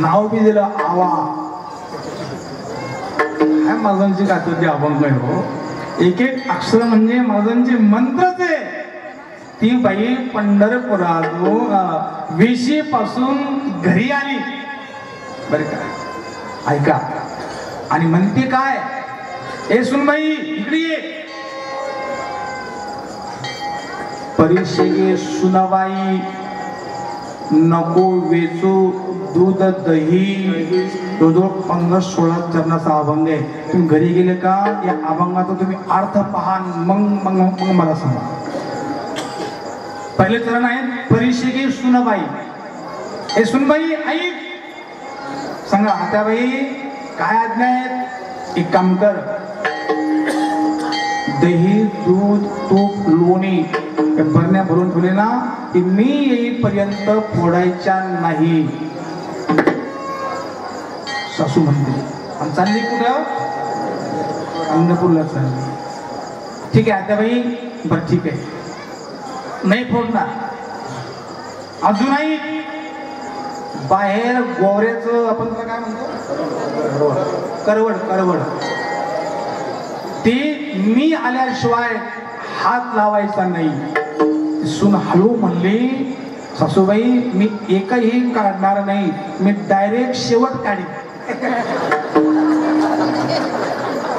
नाव बी दिलं आवा. काय महाराजांची गाथोची अभंग आहे हो. एक एक अक्षर म्हणजे महाराजांचे मंत्रच आहे. ती बाई पंढरपुरातून वेशी पासून घरी आली बरे का, ऐका, आणि म्हणते काय, ए सुनबाई इकडे ये. परीक्षे सुनबाई नको वेचू दूध दही. जवळजवळ 15-16 चरणाचा अभंग आहे. तुम्ही घरी गेले का या अभंगाचा तुम्ही अर्थ पहा, मग मग मग मला सांगा. पहिले चरण आहे परीक्षे सुनबाई. हे सुनबाई ऐक, सांगा आत्याबाई काय आज्ञा आहेत. एक काम कर, दही दूध तूप लोणी बरण्या भरून ठेवले ना, की मी येईपर्यंत फोडायच्या नाही. सासू म्हणते. आणि चालली कुठं, अन्नपूरला चालली. ठीक आहे आत्याबाई, बरं ठीक आहे, नाही फोडणार. अजूनही बाहेर गोवऱ्याचं आपण त्याला काय म्हणतो, करवड, करवड, ते मी आल्याशिवाय हात लावायचा नाही. सून हळू म्हणली, सासूबाई मी एकही काढणार नाही, मी डायरेक्ट शेवट काढी.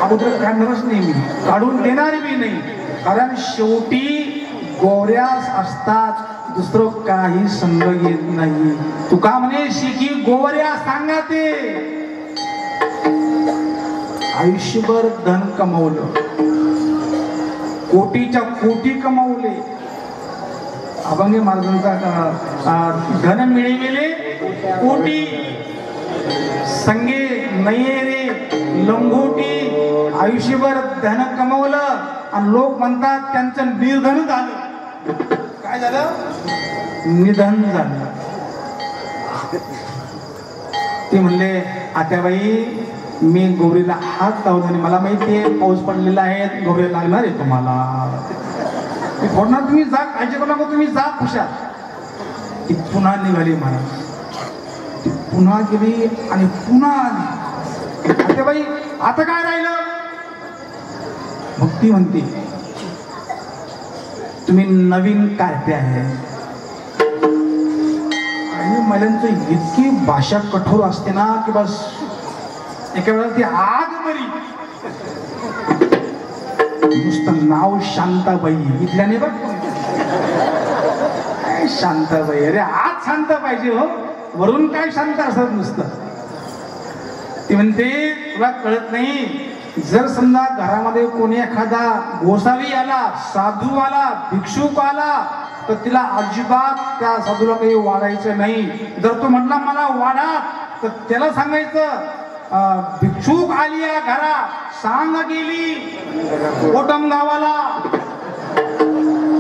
अगोदर काढणारच नाही, मी काढून देणार बी नाही. कारण शेवटी गोवऱ्यास असतात, दुसरं काही संग येत नाही. तुका म्हणे शिकी गोवऱ्या सांगा ते. आयुष्यभर धन कमवलं, कोटीच्या कोटी कमवले. अभंग महाराजांचा धन मिळविले कोटी, संगे नये रे लंगोटी. आयुष्यभर धन कमवलं आणि लोक म्हणतात त्यांचं निर्धन झालं. काय झालं, निधन झालं. ते म्हणले आत्याबाई मी गौरीला हात लावला आणि मला माहिती आहे पाऊस पडलेला आहे, गौरी लागणार आहे तुम्हाला, मी फोडणार, तुम्ही जा, काळजी करू नका, तुम्ही जा खुशाल. ती पुन्हा निघाली महाराज. ती पुन्हा गेली आणि पुन्हा आली. आत्याबाई आता काय राहिलं. भक्ती म्हणते तुम्ही नवीन कार्टे आहे. आणि महिलांचं इतकी भाषा कठोर असते ना की बस एका वेळेला ती आग बरी. नुसतं नाव शांताबाई, इथल्या नाही बघ शांताबाई. अरे आज शांत पाहिजे हो, वरून काय शांत असत नुसतं. ती म्हणते तुला कळत नाही, जर समजा घरामध्ये कोणी एखादा गोसावी आला, साधू आला, भिक्षुक आला, तर तिला अजिबात त्या साधूला काही वाढायचं नाही. जर तो म्हटला मला वाढा, तर त्याला सांगायचं भिक्षुक आली या घरा, सांग गेली कोटम गावाला,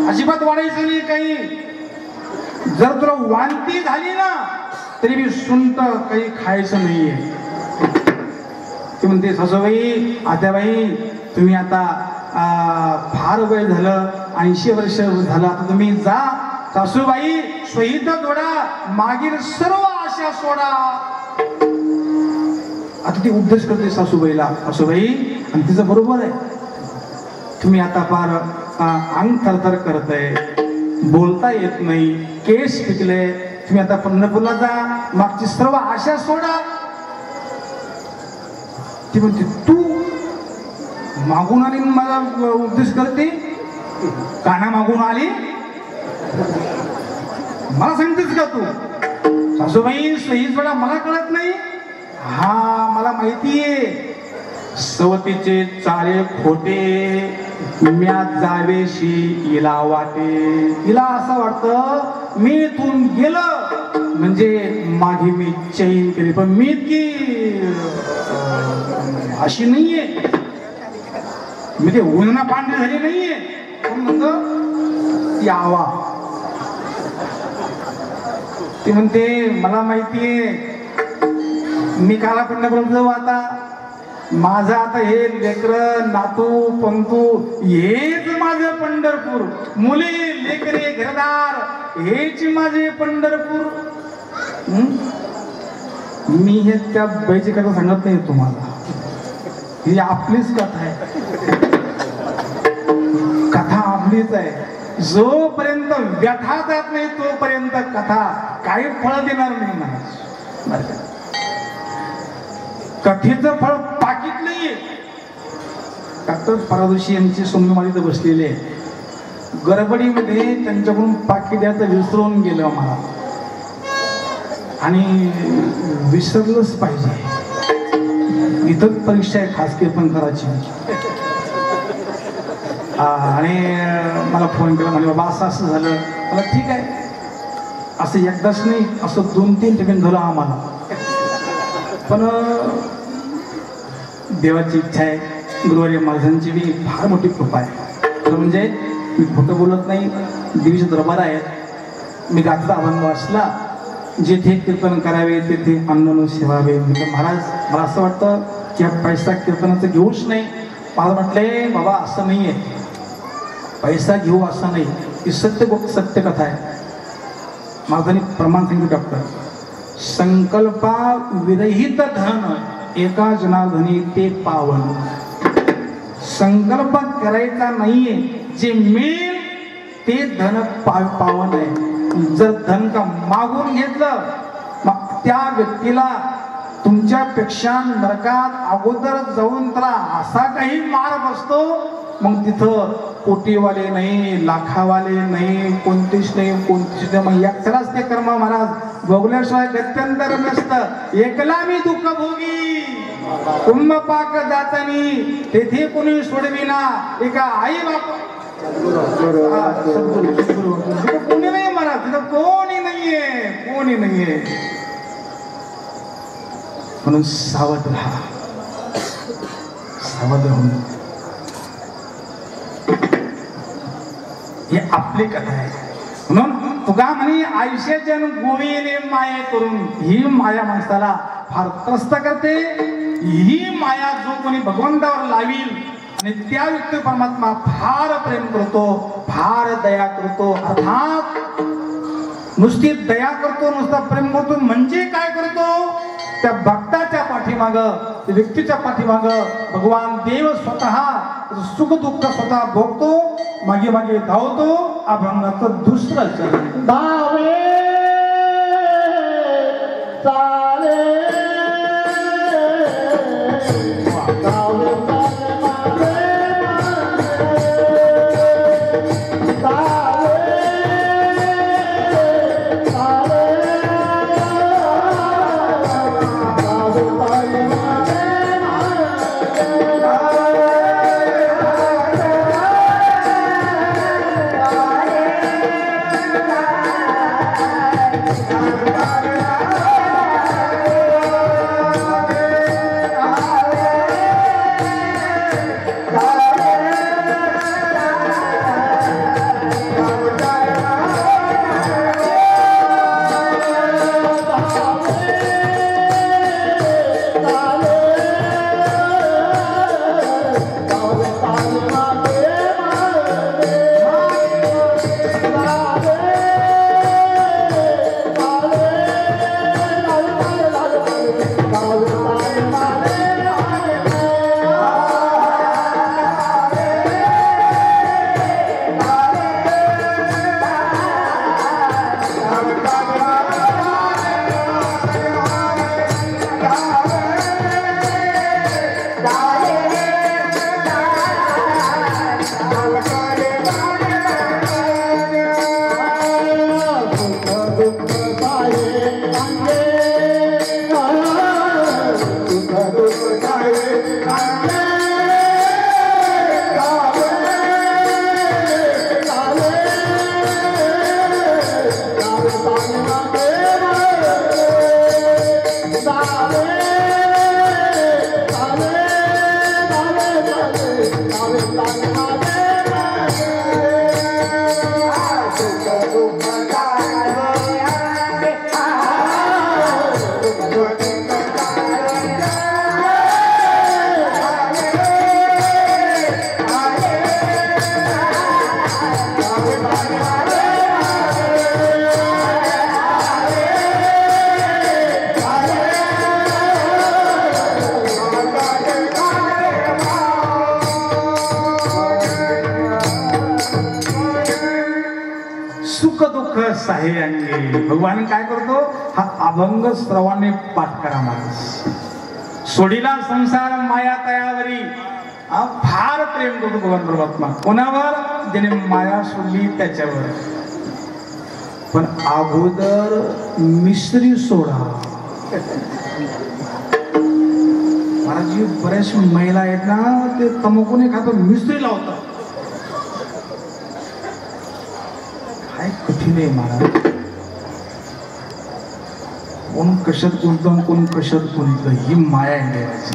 अजिबात वाढायचं नाही काही. जर तुला वांती झाली ना तरी मी सुंट काही खायचं नाहीये. ती म्हणते सासूबाई आत्याबाई तुम्ही आता फार वय झालं, 80 वर्ष झालं, आता तुम्ही जा. सासूबाई शहीद जोडा, मागील सर्व आशा सोडा. आता ती उपदेश करते सासूबाईला. सासूबाई आणि तिचं बरोबर आहे, तुम्ही आता फार अंग थरथर करत आहे, बोलता येत नाही, केस पिकले, तुम्ही आता पंढरपूरला जा, मागची सर्व आशा सोडा. ती म्हणते तू मागून आली मला उपदेश करते, काना मागून आली मला सांगतेस का तू. सासूबाई सहीच वेळा मला कळत नाही. हा मला माहितीये, सवतीचे चाळे खोटे, म्या जावेशी इला वाटे. तिला असं वाटतं मी इथून गेलं म्हणजे माझी मी चैन केली, पण मी इतकी अशी नाहीये, मी ते उन्हा पांढरे झाले नाहीये. कोण म्हणतं यावा. ती म्हणते मला माहितीये मी काला पंढरपूर जाऊ आता, माझं आता हे लेकर नातू पंतू हेच माझं पंढरपूर, मुली लेकरे घरदार हेच माझे पंढरपूर. मी हे त्या बाईची कथा सांगत नाही तुम्हाला, ही आपलीच कथा आहे, कथा आपलीच आहे. जोपर्यंत व्यथा जात नाही तोपर्यंत कथा काही फळ देणार नाही महाराज. कथेचं फळ पाकिट नाहीये. डॉक्टर परदोशी यांची सोमवारी बसलेले आहे, गडबडीमध्ये त्यांच्याकडून पाकिट द्यायचं विसरून गेलं मला, आणि विसरलंच पाहिजे. इथं परीक्षा आहे खास कीर्तन करायची. आणि मला फोन केला, म्हणजे बाबा असं असं झालं. मला ठीक आहे, असं एकदाच नाही, असं 2-3 ठिकाणी झालं आम्हाला. पण देवाची इच्छा आहे, गुरुवारी महाराजांची बी फार मोठी कृपा आहे. म्हणजे मी खोटं बोलत नाही, देवीचे दरबार आहेत. मी गाथा अभंग वाचला, जेथे कीर्तन करावे तेथे अन्न सेवावे. म्हणजे महाराज मला असं वाटतं की हा पैसा कीर्तनाचं घेऊच नाही. मला म्हटलंय बाबा असं नाही आहे, पैसा घेऊ असं नाही, ही सत्य कथा आहे. माझं प्रमाण सांगितलं डॉक्टर, संकल्पा विरहित धन एका जनार्दनी ते पावन. संकल्प करायचा नाहीये, जे मिळेल ते धन पावन आहे. जर धन का मागून घेतलं, मग त्या व्यक्तीला तुमच्यापेक्षा नरकात अगोदर जाऊन त्याला असा काही मार बसतो, मग तिथं कोटीवाले नाही, लाखावाले नाही, कोणतीच नाही. मग एकट्यालाच ते कर्म महाराज भोगल्याशिवाय गत्यंतर नसतं. एकला मी दुःख भोगी कुंभ पाक जातानी तेथे कोणी सोडविना. एका आई बाप कोणी नाही महाराज, तिथं कोणी नाहीये. म्हणून सावध राहा, सावध राहून. ही आपली कथा आहे. म्हणून तुगा म्हणे आयुष्याच्या गोळीने माया करून. ही माया माणसाला फार त्रस्त करते. ही माया जो कोणी भगवंतावर लावील आणि त्या व्यक्ती परमात्मा फार प्रेम करतो, फार दया करतो. अर्थात नुसती दया करतो, नुसता प्रेम करतो म्हणजे काय करतो, त्या भक्ताच्या पाठीमाग, त्या व्यक्तीच्या पाठीमाग भगवान देव स्वतः सुख दुःख स्वतः भोगतो, मागे मागे धावतो. अभंगाचं दुसरं चरण धावे चाले सुख दुःख साह्यांगे. भगवान काय करतो, हा अभंग श्रवाने पाठ करा माणूस. सोडीला संसार माया तयावरी, फार प्रेम करतो भगवान परमात्मा. कोणावर, ज्याने माया सोडली त्याच्यावर. पण अगोदर मिश्री सोडा. महाराज बऱ्याच महिला आहेत ना, ते तंबाखू नाही खातो, मिश्री लावतात. काय कठीण आहे महाराज. कोण कशात गुंतवून कोण कशात गुंतलं, ही माया आहे देवाची.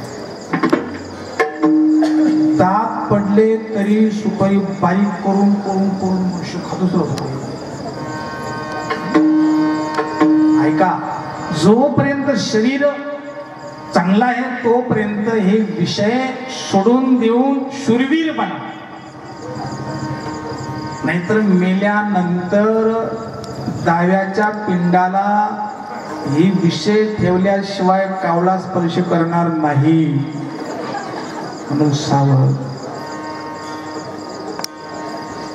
दात पडले तरी सुपारी बारीक करून करून करून मनुष्य खातच राहतो. ऐका, जोपर्यंत शरीर चांगला आहे तोपर्यंत हे विषय सोडून देऊन शूरवीर बना. नाहीतर मेल्यानंतर दाव्याच्या पिंडाला ही विषय ठेवल्याशिवाय कावळा स्पर्श करणार नाही. म्हणून सावध.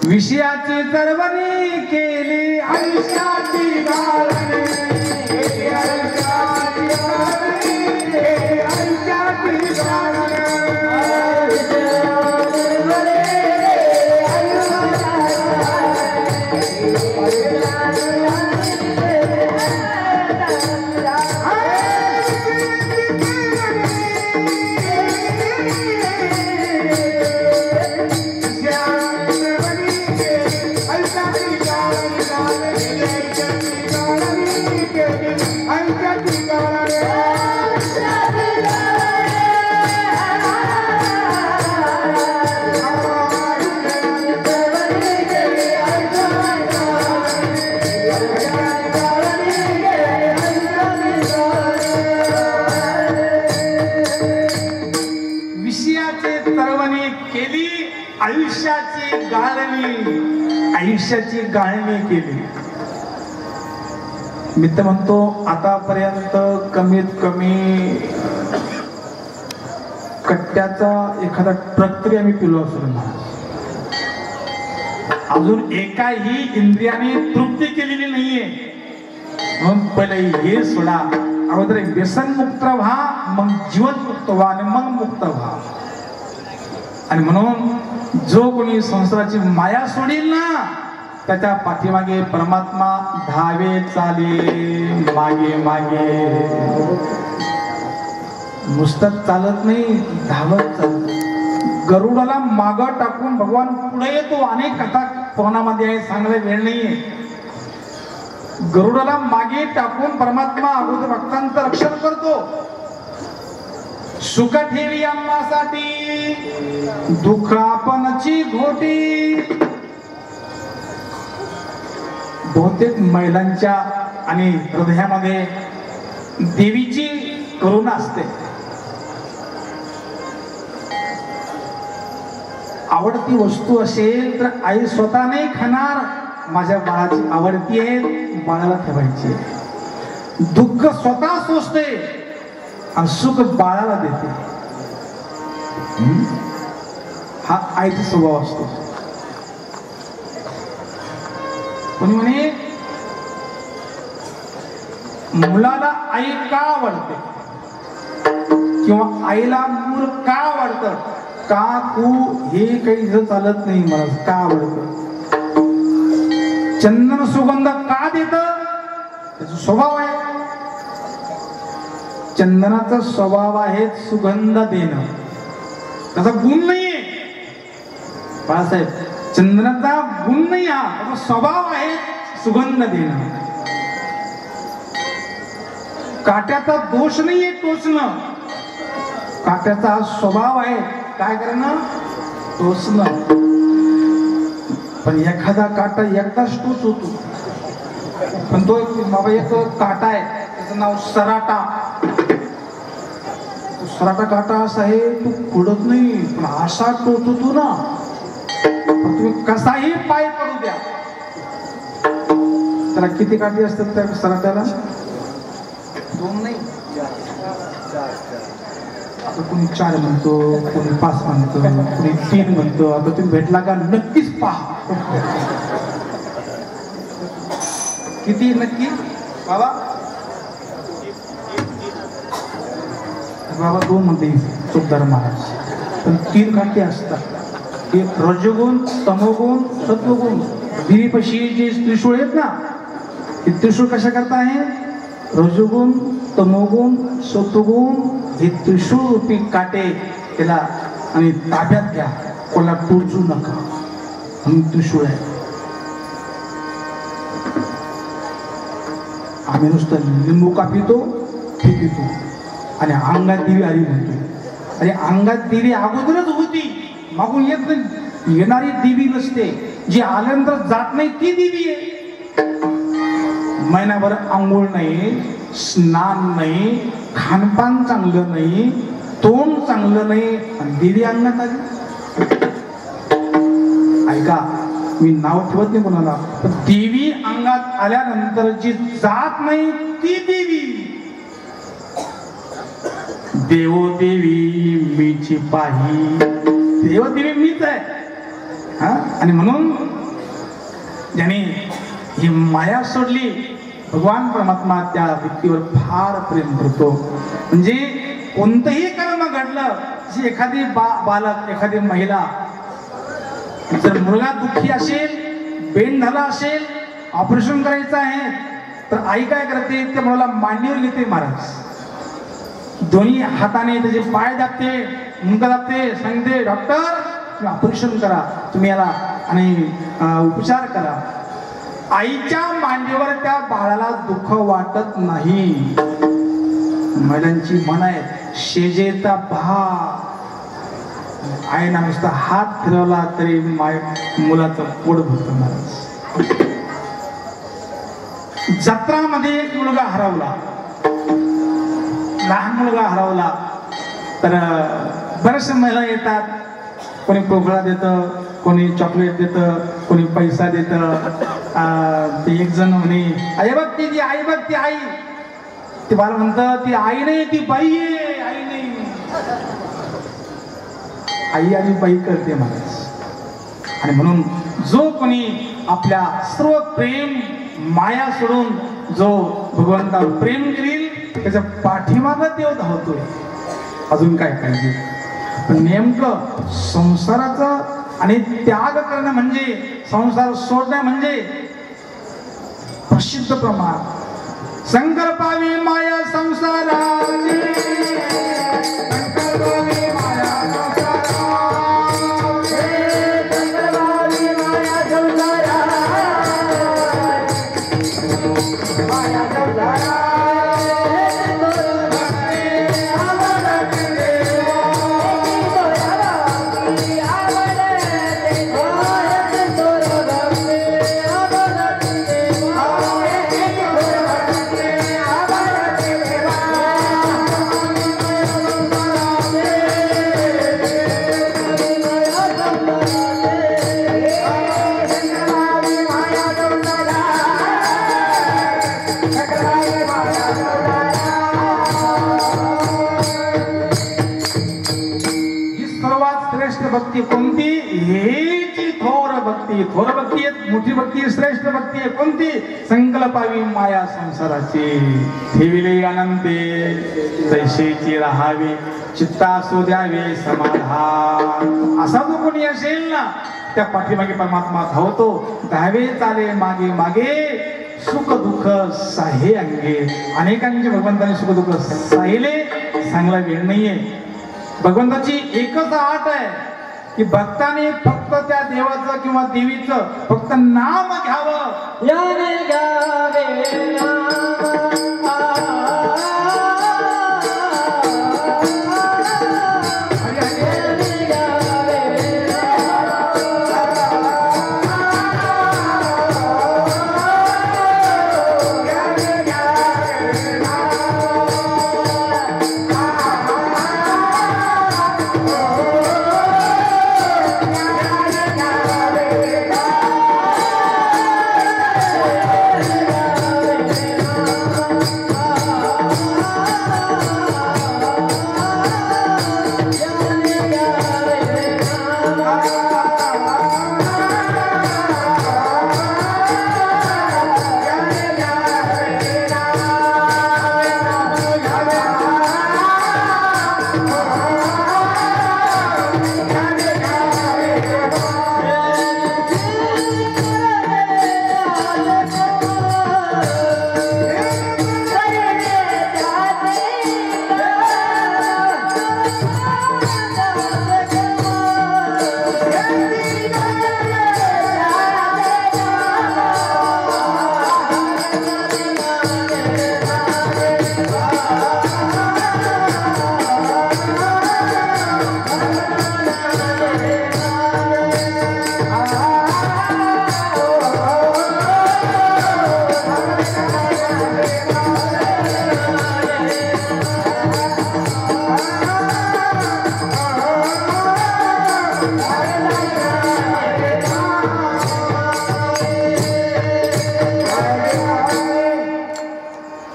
विषयाची तरवणी केली आयुष्याची गाळणी, आयुष्याची गाळणी, आयुष्याची गाळणी. आयुष्याची गाळणी केली. मी तर म्हणतो आतापर्यंत कमीत कमी कट्ट्याचा एखादा ट्रक तरी आम्ही पिलो असेल. अजून एकाही इंद्रियाने तृप्ती केलेली नाहीये. म्हणून पहिले हे सोडा. अगोदर व्यसन मुक्त व्हा, मग जीवन मुक्त व्हा आणि मग मुक्त व्हा. आणि म्हणून जो कोणी संसाराची माया सोडील ना, त्याच्या पाठीमागे परमात्मा धावे चाले मागे मागे. नुसतं चालत नाही, धावत चालत. गरुडाला माग टाकून भगवान पुढे येतो. अनेक कथा पुराणामध्ये आहे, सांगायला वेळ नाहीये. गरुडाला मागे टाकून परमात्मा अगोदर भक्तांचं रक्षण करतो. सुख ठेवी आम्हासाठी, दुःख आपणची घोटी. बहुतेक महिलांच्या आणि हृदयामध्ये देवीची करुणा असते. आवडती वस्तू असेल तर आई स्वतः नाही खाणार, माझ्या बाळाची आवडती आहे, बाळाला ठेवायची. दुःख स्वतः सोसते आणि सुख बाळाला देते. हा आईचा स्वभाव असतो. कोणी म्हणे मुलाला आई का आवडते किंवा आईला मूल का आवडतं, का तू हे काही इथं चालत नाही. मला का आवडतं, चंदन सुगंध का देत, त्याचा स्वभाव आहे. चंदनाचा स्वभाव आहे सुगंध देणं, त्याचा गुण नाहीये बाळासाहेब. चंदनाचा गुण नाही, हा त्याचा स्वभाव आहे सुगंध देणं. काट्याचा दोष नाहीये टोचणं, काट्याचा स्वभाव आहे काय करणं, टोचणं. पण एखादा काटा एकदाच टोच होतो. पण तो बाबा एक काटा आहे, त्याचं नाव सराटा. सराटा काटा असा आहे, तो खुडत नाही पण असा टोचतो ना, तुम्ही कसाही पाय पडू द्या. त्याला किती काठी असतात त्या सराट्याला? दोन नाही, आता कोणी 4 म्हणतो, कोणी 5 म्हणतो, कोणी 3 म्हणतो. आता तुम्ही भेटला का नक्कीच पहा. किती नक्की बाबा? बाबा 2 म्हणते चोपदार महाराज, पण 3 काठी असतात. एक रजोगुण, तमोगुण, सत्वगुण. देवीपाशी जे त्रिशूळ आहेत ना, ते त्रिशूळ कशा करता आहे? रजोगुण, तमोगुण, सत्वगुण हे त्रिशूळ रूपी काटे त्याला आणि ताब्यात घ्या, कोणाला टोचू नका म्हणून त्रिशूळ आहे. आम्ही नुसतं लिंबू का पितो, हे पितो आणि अंगात देवी आली म्हणतो. अरे अंगात देवी अगोदरच होती, मागून येत नाही. येणारी देवी नसते, जी आल्यानंतर जात नाही ती देवी आहे. महिनाभर आंघोळ नाही, स्नान नाही, खानपान चांगलं नाही, तोंड चांगलं नाही आणि देवी अंगात आली. ऐका, मी नाव ठेवत नाही कोणाला, पण देवी अंगात आल्यानंतर जी जात नाही ती देवी. देवो देवी मीची पाही, देव देवी मीच आहे. हा, आणि म्हणून ज्याने ही माया सोडली, भगवान परमात्मा त्या व्यक्तीवर फार प्रेम करतो. म्हणजे कोणतंही कर्म घडलं, जी एखादी बालक, एखादी महिला, जर मुलगा दुःखी असेल, बेन झाला असेल, ऑपरेशन करायचं आहे, तर आई काय करते? त्या मुलाला मांडीवर घेते महाराज, दोन्ही हाताने त्याचे पाय दाबते, मुंग दाबते, सांगते डॉक्टर तुम्ही ऑपरेशन करा, तुम्ही याला आणि उपचार करा. आईच्या मांडीवर त्या बाळाला दुःख वाटत नाही. महिलांची म्हण आहे, शेजेचा भाग. आईना नुसता हात फिरवला तरी मुलाचं पोट भरतं महाराज. जत्रामध्ये एक मुलगा हरवला, लहान मुलगा हरवला, तर बरेचसे महिला येतात, कोणी पोकळा देतं, कोणी चॉकलेट देतं, कोणी पैसा देतं. ते एक जण म्हणे, आई बघ ती आई, बघ ती आई. ते बाळ म्हणतं ती आई नाही, ती बाई आहे, आई नाही. आई आणि बाई करते महाराज. आणि म्हणून जो कोणी आपल्या सर्व प्रेम माया सोडून जो भगवंतावर प्रेम करील, त्याच्या पाठीमागं देव धावतोय. अजून काय पाहिजे? पण नेमकं संसाराचा आणि त्याग करणं म्हणजे, संसार सोडणं म्हणजे प्रसिद्ध प्रमाण. शंकर पावी माया संसाराची, शंकर पावी माया संसाराची, शंकर पावी माया संसाराची, माया संसाराची. भक्ती कोणती? हेची थोर भक्ती. थोर भक्ती आहे, मोठी भक्ती, श्रेष्ठ भक्ती आहे कोणती? संकल्पावी माया संसाराची, ठेविले अनंते तैसेची राहावी, चित्तासू द्यावे समाधान. असा जो कोणी असेल ना, त्या पाठीमागे परमात्मा धावतो. धावे चाले मागे मागे, सुख दुःख साहे अंगे. अनेकांचे भगवंताने सुख दुःख साहिले, सांगला वेळ नाहीये. भगवंताची एकच आट आहे की भक्ताने फक्त त्या देवाचं किंवा देवीचं फक्त नाम घ्यावं. याने घ्यावे नाम,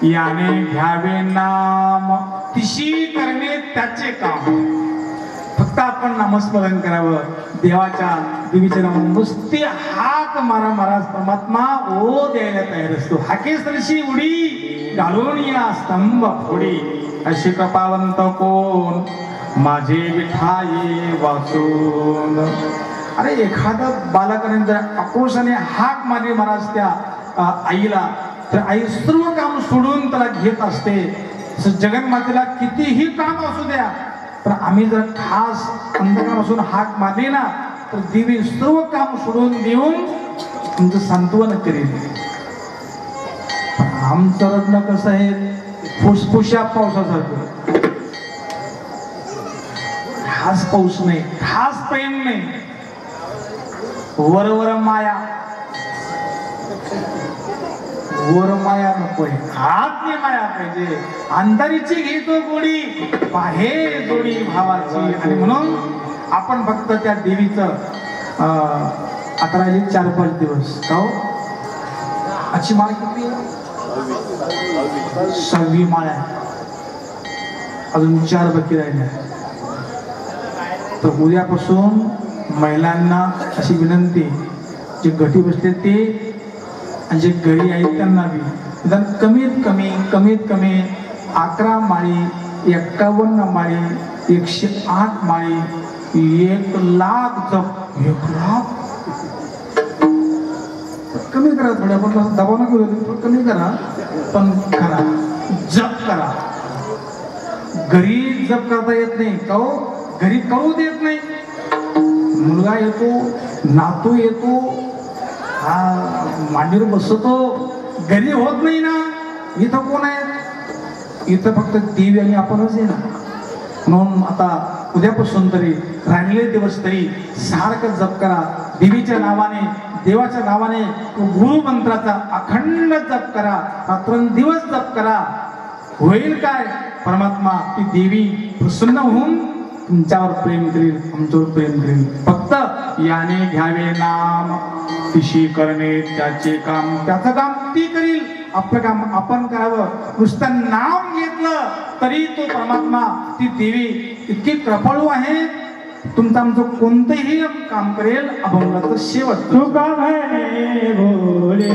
याने घ्यावे नाम तिशी करणे त्याचे काम. फक्त आपण नामस्मरण करावं, देवीच्या नावाने नुसती हाक मारा महाराज परमात्मा ओ द्यायला तयार असतो. हाकेसरशी उडी घालून या स्तंभ फोडी, अशी कृपावंत कोण माझे विठाई वाचून. अरे एखादा बालकाने जर आक्रोशाने हाक मारली महाराज त्या आईला, तर आई सर्व काम सोडून त्याला घेत असते. जगन्मातेला कितीही काम असू द्या, पण आम्ही जर खास अंधकारापासून हाक मारली ना, तर देवी सर्व काम सोडून देऊन तुमचं सांत्वन करेल. आमचं रत्न कसं आहे, फुसफुशा पावसासारखं. खास पाऊस नाही, खास प्रेम नाही, वरवर माया. वर माया नकोय, हातली माया पाहिजे. अंतरीची घेतो गोडी, बाहेर जोडी भावाची. आणि म्हणून आपण फक्त त्या देवीचं आता राहिले 4-5 दिवस. का हो, आजची माळ किती? 6वी माळ आहे. अजून 4 बाकी राहिल्या. तर उद्यापासून महिलांना अशी विनंती, जे घटी बसले ते आणि जे घरी आहेत त्यांना बी निदान कमीत कमी 11 माळी, 51 माळी, 108 माळी, 1,00,000 जप. 1,00,000 कमी करा, थोड्या पण दबाव नका घेऊ, कमी करा, पण करा, जप करा. घरी जप करता येत नाही का हो, घरी करू देत नाही. मुलगा येतो, नातू येतो, हा मांडीवर बसतो, घरी होत नाही ना. इथं कोण आहे? इथं फक्त देवी आणि आपणच आहे ना. म्हणून आता उद्यापासून तरी राहिलेले दिवस तरी सारखं जप करा. देवीच्या नावाने, देवाच्या नावाने गुरु मंत्राचा अखंड जप करा. रात्रंदिवस जप करा. होईल काय, परमात्मा ती देवी प्रसन्न होऊन तुमच्यावर प्रेम करेल, आमच्यावर प्रेम करेल. फक्त याने घ्यावे नाम तिशी करणे त्याचे काम. त्याचं काम ती करील, आपलं काम आपण करावं. नुसतं नाम घेतलं तरी तो परमात्मा, ती देवी इतकी कृपाळू आहे, तुमचं आमचं कोणतंही काम करेल. अभंगाचं शेवट. तुका म्हणे भोले,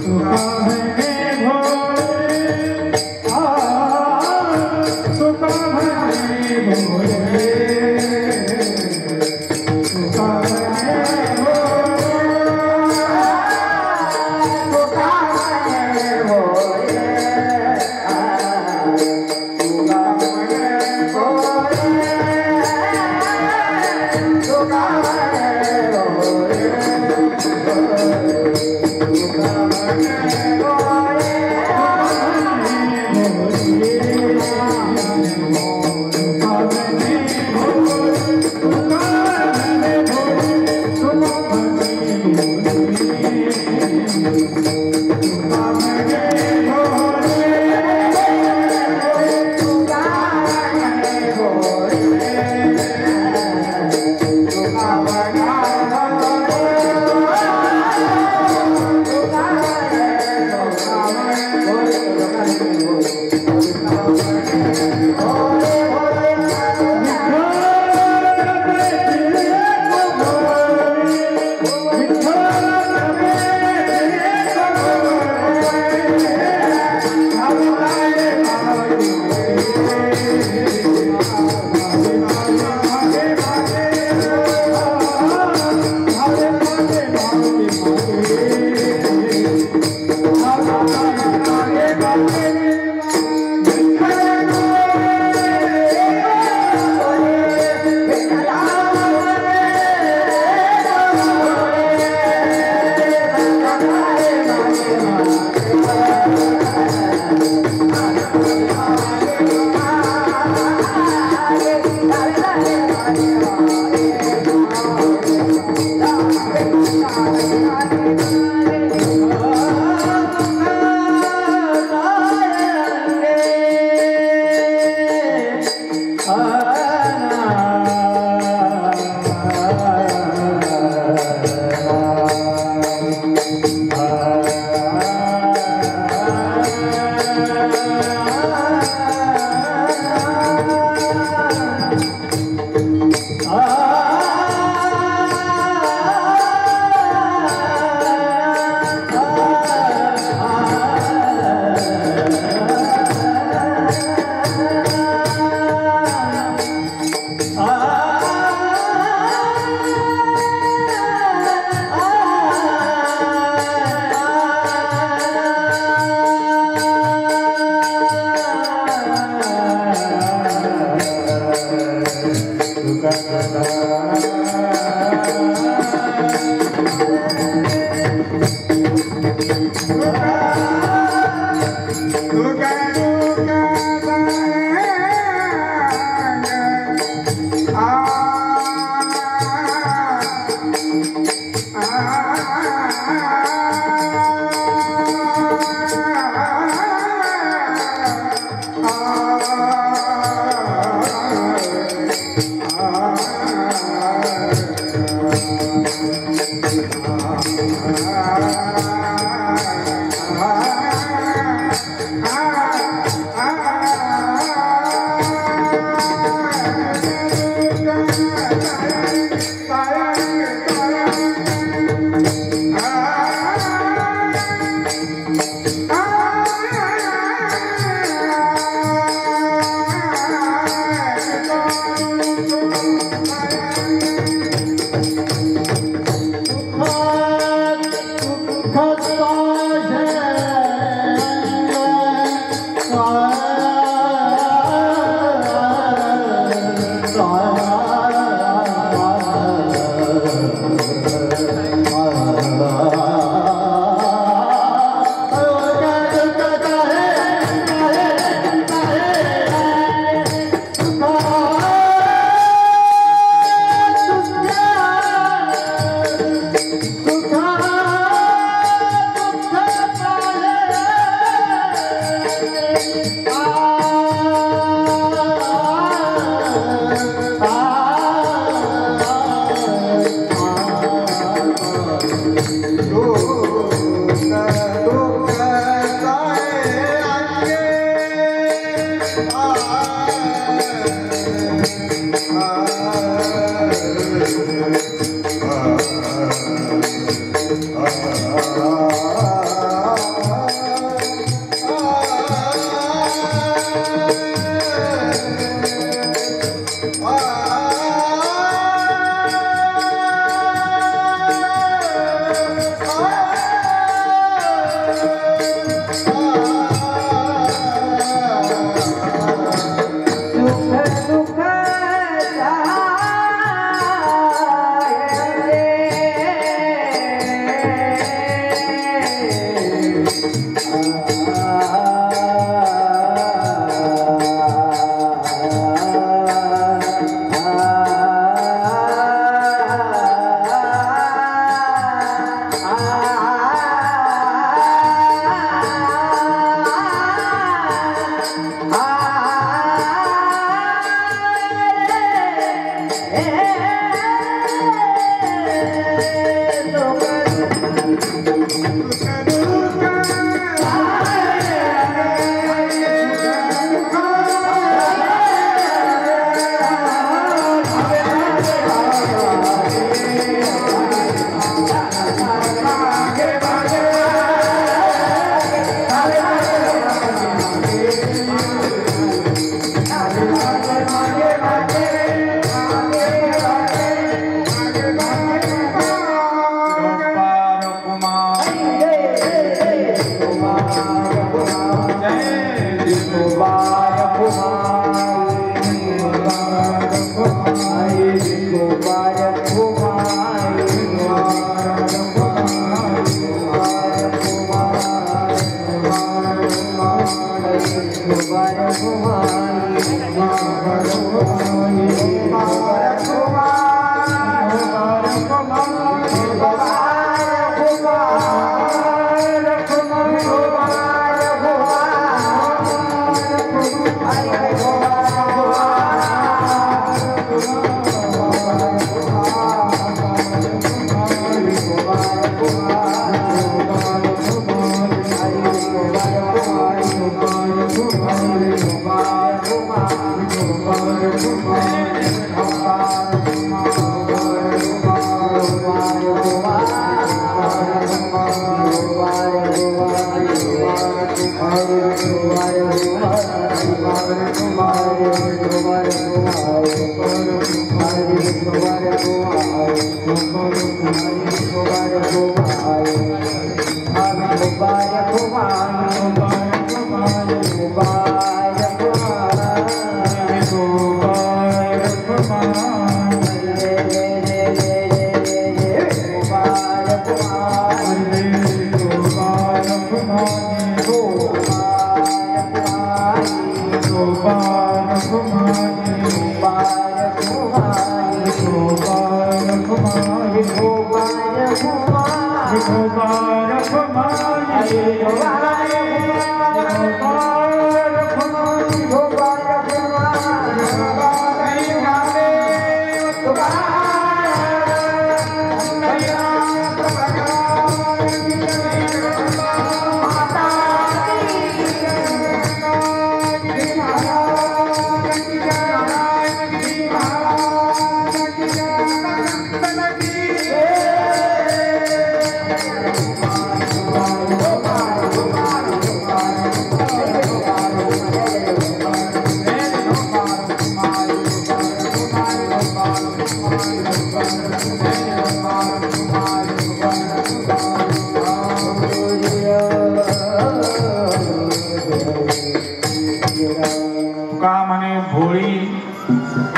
तुका म्हणे भोले, तुका म्हणे भोले, तुका म्हणे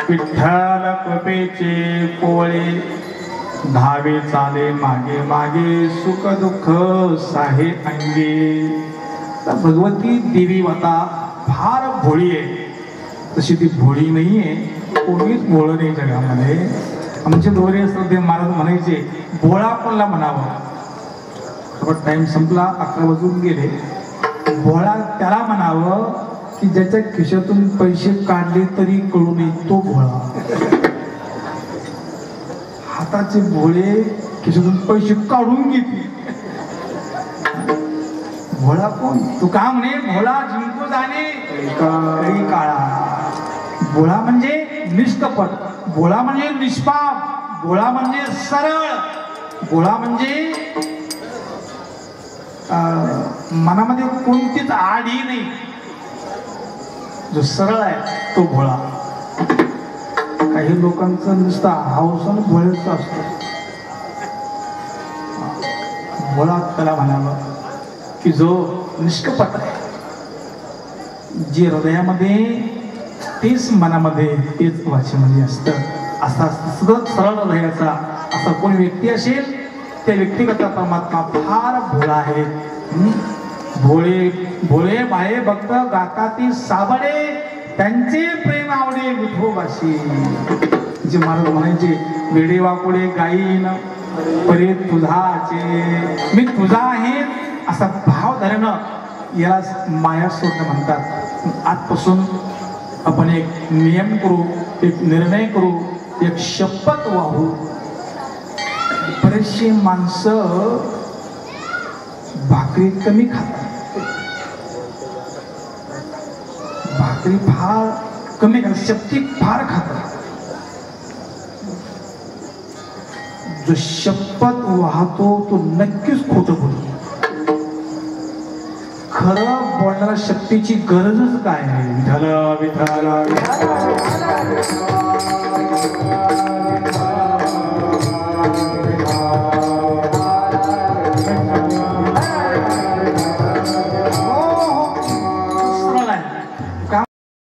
विठ्ठल कृपेचे कोळे धावे चाले मागे मागे सुख दुःख साहे अंगे. भगवती देवी माता फार भोळी आहे. तशी ती भोळी नाहीये, कोणीच भोळ नाही जगामध्ये. आमचे दोरे श्रद्धे महाराज म्हणायचे भोळा कोणला म्हणावं. टाइम संपला, 11 वाजून गेले. भोळा त्याला म्हणावं की ज्याच्या खिशातून पैसे काढले तरी कळू नये तो भोळा. हाताचे भोळे खिशातून पैसे काढून घेते भोळा कोण. तू का म्हणे भोळा जिंकू जाणे कळी काळा. भोळा म्हणजे निष्कपट, भोळा म्हणजे निष्पाप, भोळा म्हणजे सरळ, भोळा म्हणजे मनामध्ये कोणतीच आडी नाही. जो सरळ आहे तो भोळा. काही लोकांचं नुसता हावसन भोळ्याचा असतो. भोळा त्याला म्हणावं की जो निष्कपट आहे, जे हृदयामध्ये तेच मनामध्ये तेच वाचेमध्ये असतं. असा सतत सरळ हृदयाचा असा कोणी व्यक्ती असेल त्या व्यक्तिगत परमात्मा फार भोळा आहे. भोळे भोळे बाळे भक्त गाताती साबडे त्यांचे प्रेम आवडे विठोबाशी. जे महाराज म्हणायचे वेडे वाकोडे गाईन परे तुझाचे मी तुझा आहे असा भाव धरणं याला माया सोडणं म्हणतात. आजपासून आपण एक नियम करू, एक निर्णय करू, एक शपथ वाहू. बरेचशी माणसं भाकरी कमी खातात, भाकरी फार कमी खातात, शक्ती फार खातात. जो शपथ वाहतो तो नक्कीच खोटं बोलतो. खरं बोलणाऱ्या शक्तीची गरजच काय आहे. विठ्ठल विठ्ठल विठ्ठल